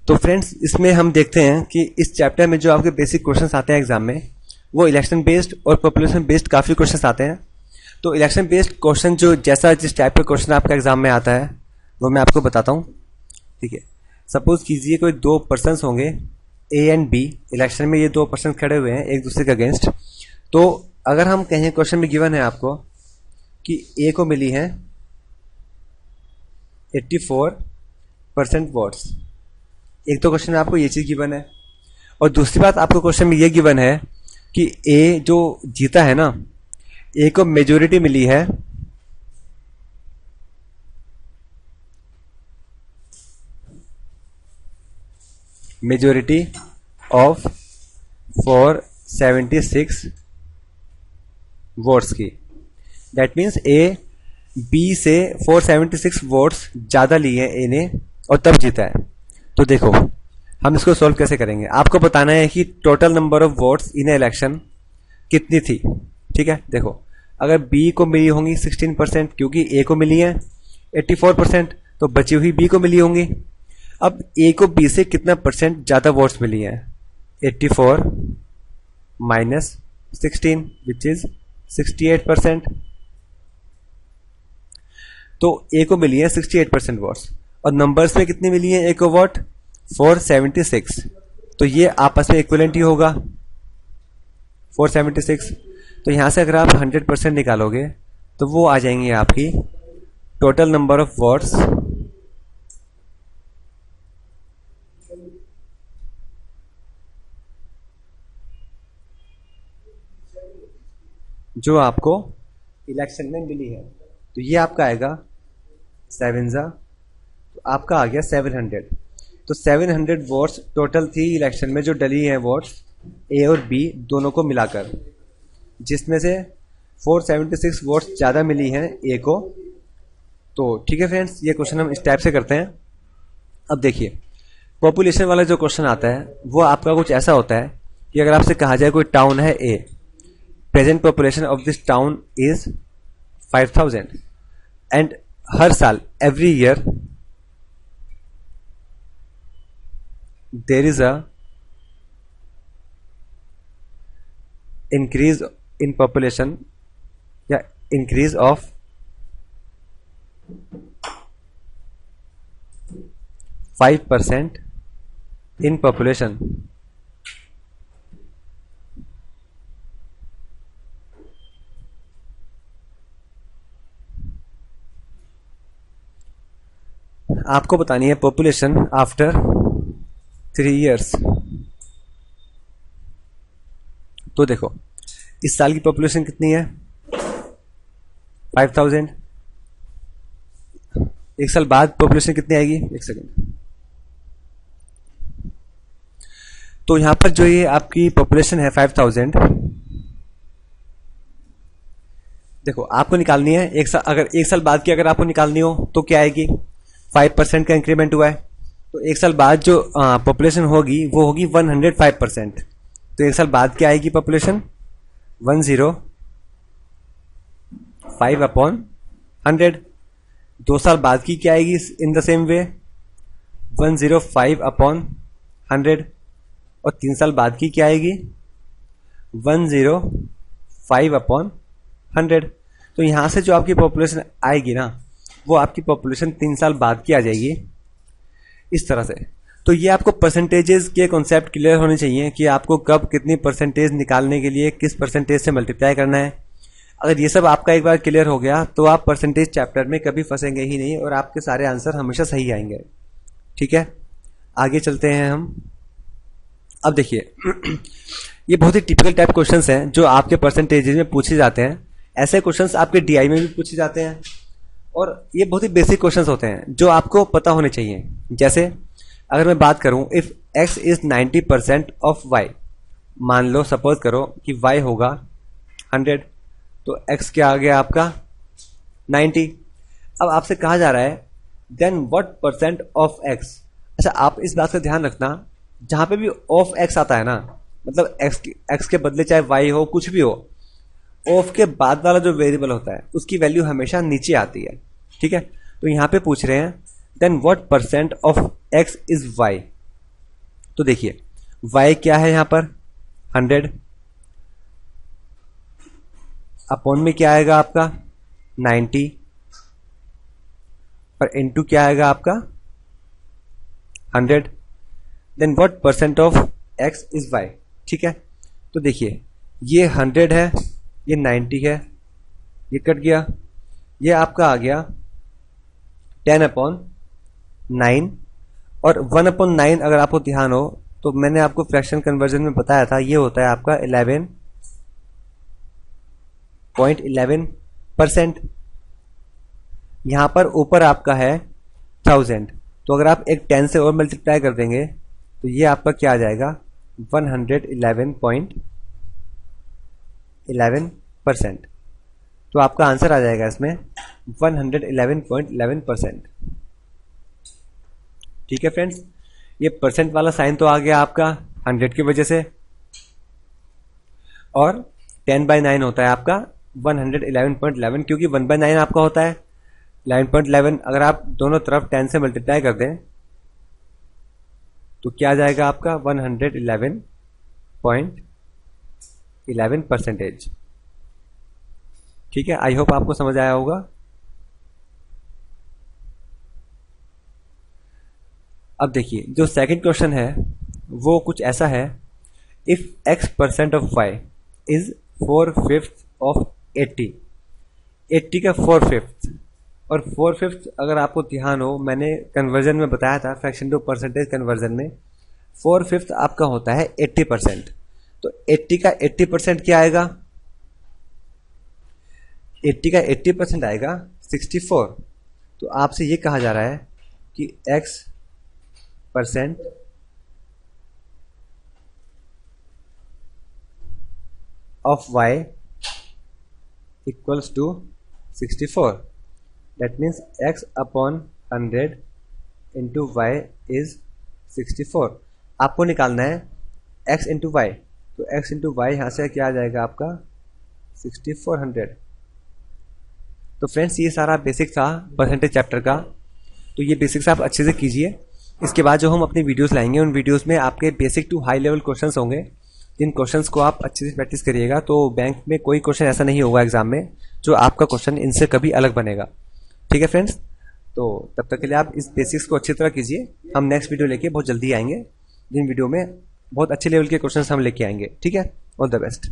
तो फ्रेंड्स इसमें हम देखते हैं कि इस चैप्टर में जो आपके बेसिक क्वेश्चंस आते हैं एग्जाम में वो इलेक्शन बेस्ड और पॉपुलेशन बेस्ड काफ़ी क्वेश्चंस आते हैं। तो इलेक्शन बेस्ड क्वेश्चन जो जैसा जिस टाइप का क्वेश्चन आपका एग्जाम में आता है वो मैं आपको बताता हूँ। ठीक है, सपोज कीजिए कोई दो पर्सन्स होंगे ए एंड बी, इलेक्शन में ये दो पर्सन खड़े हुए हैं एक दूसरे के अगेंस्ट। तो अगर हम कहें क्वेश्चन में गिवन है आपको कि ए को मिली है 84% वोट्स, एक तो क्वेश्चन में आपको ये चीज़ गिवन है, और दूसरी बात आपको क्वेश्चन में ये गिवन है कि ए जो जीता है ना, ए को मेजोरिटी मिली है मेजोरिटी ऑफ 476 वोट्स की। दैट मीन्स ए बी से 476 वोट्स ज़्यादा लिए हैं ए ने और तब जीता है। तो देखो हम इसको सॉल्व कैसे करेंगे, आपको बताना है कि total number of votes in election कितनी थी। ठीक है, देखो अगर बी को मिली होंगी 16% क्योंकि ए को मिली है 84%, तो बची हुई बी को मिली होंगी। अब ए को बी से कितना परसेंट ज़्यादा वोट्स मिली हैं, 84 माइनस 16 विच इज 68%। तो ए को मिली है 68% वोट्स और नंबर्स में कितनी मिली है ए को वोट 476, तो ये आपस में इक्विवेलेंट ही होगा 476। तो यहां से अगर आप 100% निकालोगे तो वो आ जाएंगे आपकी टोटल नंबर ऑफ वोट्स जो आपको इलेक्शन में मिली है। तो ये आपका आएगा 7 जा, तो आपका आ गया 700। तो 700 वोट्स टोटल थी इलेक्शन में जो डली हैं वोट्स ए और बी दोनों को मिलाकर, जिसमें से 476 वोट्स ज़्यादा मिली हैं ए को। तो ठीक है फ्रेंड्स, ये क्वेश्चन हम इस टाइप से करते हैं। अब देखिए पॉपुलेशन वाला जो क्वेश्चन आता है वो आपका कुछ ऐसा होता है कि अगर आपसे कहा जाए कोई टाउन है A, present population of this town is 5000 and हर साल every year there is a increase in population या इंक्रीज ऑफ 5% इन पॉपुलेशन। आपको बतानी है पॉपुलेशन आफ्टर 3 years। तो देखो इस साल की पॉपुलेशन कितनी है 5000, एक साल बाद पॉपुलेशन कितनी आएगी, एक सेकेंड। तो यहां पर जो ये आपकी पॉपुलेशन है 5000, देखो आपको निकालनी है एक साल, अगर एक साल बाद की अगर आपको निकालनी हो तो क्या आएगी, 5% का इंक्रीमेंट हुआ है, तो एक साल बाद जो पॉपुलेशन होगी वो होगी 105%। तो एक साल बाद क्या आएगी पॉपुलेशन 105/100। 2 साल बाद की क्या आएगी इन द सेम वे 105/100, और 3 साल बाद की क्या आएगी 105/100। तो यहां से जो आपकी पॉपुलेशन आएगी ना वो आपकी पॉपुलेशन 3 साल बाद की आ जाएगी इस तरह से। तो ये आपको परसेंटेजेस के कॉन्सेप्ट क्लियर होने चाहिए कि आपको कब कितनी परसेंटेज निकालने के लिए किस परसेंटेज से मल्टीप्लाई करना है। अगर ये सब आपका एक बार क्लियर हो गया तो आप परसेंटेज चैप्टर में कभी फंसेंगे ही नहीं और आपके सारे आंसर हमेशा सही आएंगे। ठीक है, आगे चलते हैं हम। अब देखिए ये बहुत ही टिपिकल टाइप क्वेश्चंस हैं जो आपके परसेंटेजेस में पूछे जाते हैं। ऐसे क्वेश्चंस आपके डीआई में भी पूछे जाते हैं और ये बहुत ही बेसिक क्वेश्चंस होते हैं जो आपको पता होने चाहिए। जैसे अगर मैं बात करूं if x is 90% of y, मान लो सपोज करो कि y होगा 100, तो x क्या आ गया आपका 90। अब आपसे कहा जा रहा है then what percent of x। अच्छा आप इस बात का ध्यान रखना, जहां पे भी ऑफ x आता है ना, मतलब x के बदले चाहे y हो कुछ भी हो, ऑफ के बाद वाला जो वेरिएबल होता है उसकी वैल्यू हमेशा नीचे आती है। ठीक है, तो यहां पे पूछ रहे हैं then what percent of x is y। तो देखिए y क्या है यहाँ पर 100, अपॉन में क्या आएगा आपका 90, और इनटू क्या आएगा आपका 100। Then what percent of x is y। ठीक है, तो देखिए ये 100 है, ये 90 है, ये कट गया, ये आपका आ गया 10/9, और 1/9 अगर आपको ध्यान हो तो मैंने आपको फ्रैक्शन कन्वर्जन में बताया था, ये होता है आपका 11.11%। यहां पर ऊपर आपका है 1000, तो अगर आप एक 10 से और मल्टीप्लाई कर देंगे तो ये आपका क्या आ जाएगा 111.11%। तो आपका आंसर आ जाएगा इसमें 111.11%। ठीक है फ्रेंड्स, ये परसेंट वाला साइन तो आ गया आपका 100 की वजह से, और 10/9 होता है आपका 111.11, क्योंकि 1/9 आपका होता है 11.11। अगर आप दोनों तरफ 10 से मल्टीप्लाई कर दें तो क्या आ जाएगा आपका 111.11%। ठीक है, आई होप आपको समझ आया होगा। अब देखिए जो सेकंड क्वेश्चन है वो कुछ ऐसा है, if x% of y is 4/5 of 80 का 4/5, और 4/5 अगर आपको ध्यान हो मैंने कन्वर्जन में बताया था, फ्रैक्शन टू परसेंटेज कन्वर्जन में 4/5 आपका होता है 80%। तो 80 का 80% क्या आएगा, 80 का 80% आएगा 64। तो आपसे ये कहा जा रहा है कि x% of y equals to 64। That means x/100 into y is 64। आपको निकालना है x इंटू वाई, तो x इंटू वाई यहाँ से क्या आ जाएगा आपका 6400। तो फ्रेंड्स ये सारा बेसिक था परसेंटेज चैप्टर का, तो ये बेसिक्स आप अच्छे से कीजिए। इसके बाद जो हम अपनी वीडियोस लाएंगे उन वीडियोस में आपके basic to high level questions होंगे, जिन क्वेश्चंस को आप अच्छे से प्रैक्टिस करिएगा तो बैंक में कोई क्वेश्चन ऐसा नहीं होगा एग्जाम में जो आपका क्वेश्चन इनसे कभी अलग बनेगा। ठीक है फ्रेंड्स, तो तब तक के लिए आप इस बेसिक्स को अच्छी तरह कीजिए। हम नेक्स्ट वीडियो लेके बहुत जल्दी आएंगे, जिन वीडियो में बहुत अच्छे लेवल के क्वेश्चंस हम लेके आएंगे। ठीक है, ऑल द बेस्ट।